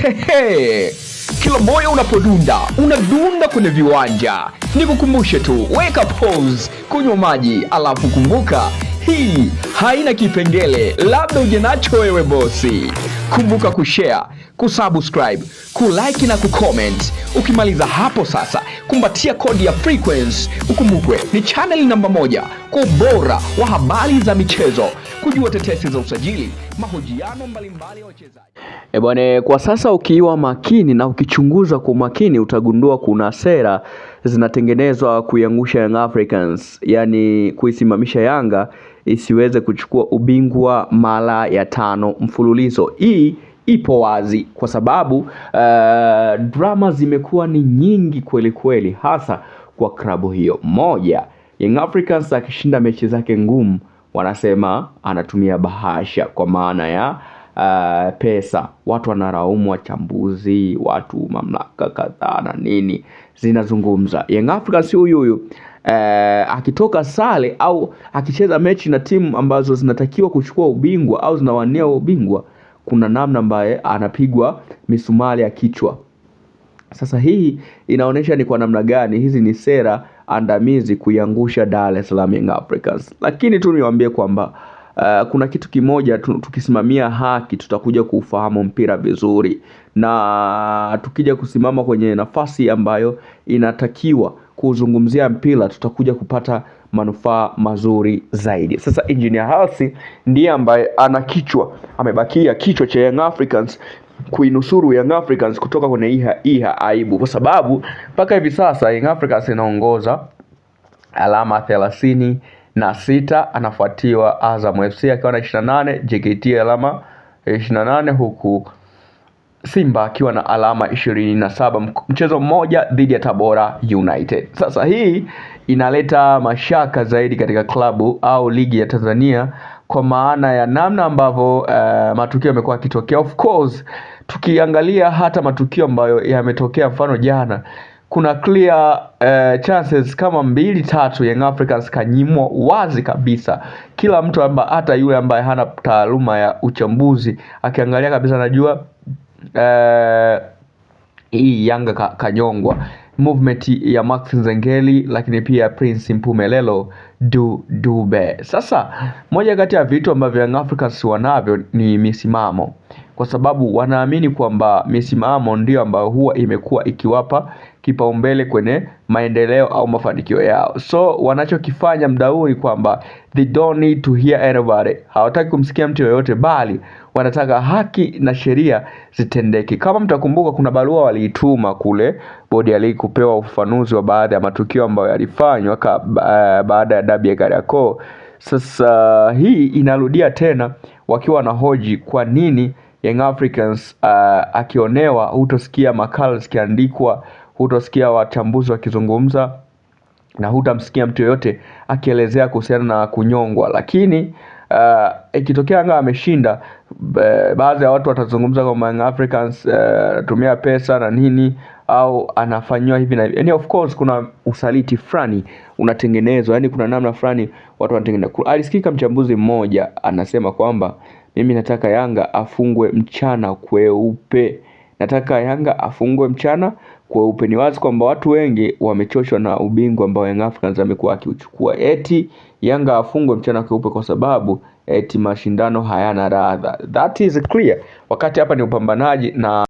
Hehe. Kila moyo unapodunda, unadunda kwenye viwanja. Nikukumbushe tu, weka pause, kunywa maji, alafu kumbuka, hii haina kipengele, labda uje nacho wewe bosi. Kumbuka kushare, kusubscribe, kulike na kucomment. Ukimaliza hapo sasa, kumbatia kodi ya Frequency. Ukumbukwe ni channel namba 1 kwa ubora wa habari za michezo, kujua tetesi za usajili, mahojiano mbalimbali ya wachezaji. Bwana, kwa sasa ukiwa makini na ukichunguza kwa makini utagundua kuna sera zinatengenezwa kuiangusha Young Africans, yani kuisimamisha Yanga isiweze kuchukua ubingwa mara ya 5 mfululizo. Hii ipo wazi kwa sababu drama zimekuwa ni nyingi kweli kweli, hasa kwa klabu hiyo. Moja, Young Africans akishinda mechi zake ngumu wanasema anatumia bahasha, kwa maana ya pesa. Watu wanaraumu, wachambuzi, watu mamlaka kadhaa na nini zinazungumza. Young Africans huyu akitoka sale au akicheza mechi na timu ambazo zinatakiwa kuchukua ubingwa au zinawania ubingwa, kuna namna ambaye anapigwa misumari ya kichwa. Sasa hii inaonyesha ni kwa namna gani hizi ni sera andamizi kuiangusha Dar es Salaam Young Africans. Lakini tu niwaambie kwamba kuna kitu kimoja, tukisimamia haki tutakuja kufahamu mpira vizuri, na tukija kusimama kwenye nafasi ambayo inatakiwa kuzungumzia mpira tutakuja kupata manufaa mazuri zaidi. Sasa Engineer Hersi ndiye ambaye ana kichwa, amebakia kichwa cha Young Africans kuinusuru Young Africans kutoka kwenye aibu, kwa sababu mpaka hivi sasa Young Africans inaongoza alama 36, anafuatiwa Azam FC akiwa na 28, JKT alama 28, huku Simba akiwa na alama 27, mchezo mmoja dhidi ya Tabora United. Sasa hii inaleta mashaka zaidi katika klabu au ligi ya Tanzania, kwa maana ya namna ambavyo matukio yamekuwa yakitokea. Of course tukiangalia hata matukio ambayo yametokea, mfano jana kuna clear chances kama 2-3 Young Africans kanyimwa wazi kabisa. Kila mtu hata yule ambaye hana taaluma ya uchambuzi akiangalia kabisa anajua hii Yanga kanyongwa. Movement ya Max Nzengeli, lakini pia Prince Mpumelelo Dube. Sasa moja kati ya vitu ambavyo Young Africans wanavyo ni misimamo, kwa sababu wanaamini kwamba misimamo ndio ambayo huwa imekuwa ikiwapa kipaumbele kwenye maendeleo au mafanikio yao. So wanachokifanya muda huu ni kwamba they don't need to hear anybody. Hawataki kumsikia mtu yoyote, bali wanataka haki na sheria zitendeke. Kama mtakumbuka, kuna barua waliituma kule bodi ya ligi kupewa ufafanuzi wa baadhi ya matukio ambayo yalifanywa baada ya dabi ya Kariakoo. Sasa hii inarudia tena wakiwa na hoji kwa nini Young Africans akionewa, hutosikia makala zikiandikwa, hutosikia wachambuzi wakizungumza, na hutamsikia mtu yoyote akielezea kuhusiana na kunyongwa. Lakini ikitokea Yanga ameshinda, baadhi ya watu watazungumza kwamba Young Africans tumia pesa na nini, au anafanywa hivi na hivi. Yani of course kuna usaliti fulani unatengenezwa, yani kuna namna fulani watu wanatengeneza. Alisikika mchambuzi mmoja anasema kwamba mimi nataka Yanga afungwe mchana kweupe. Nataka Yanga afungwe mchana kweupe. Ni wazi kwamba watu wengi wamechoshwa na ubingwa ambao Young Africans amekuwa akiuchukua. Eti Yanga afungwe mchana kweupe kwa sababu eti mashindano hayana radha. That is clear. Wakati hapa ni upambanaji na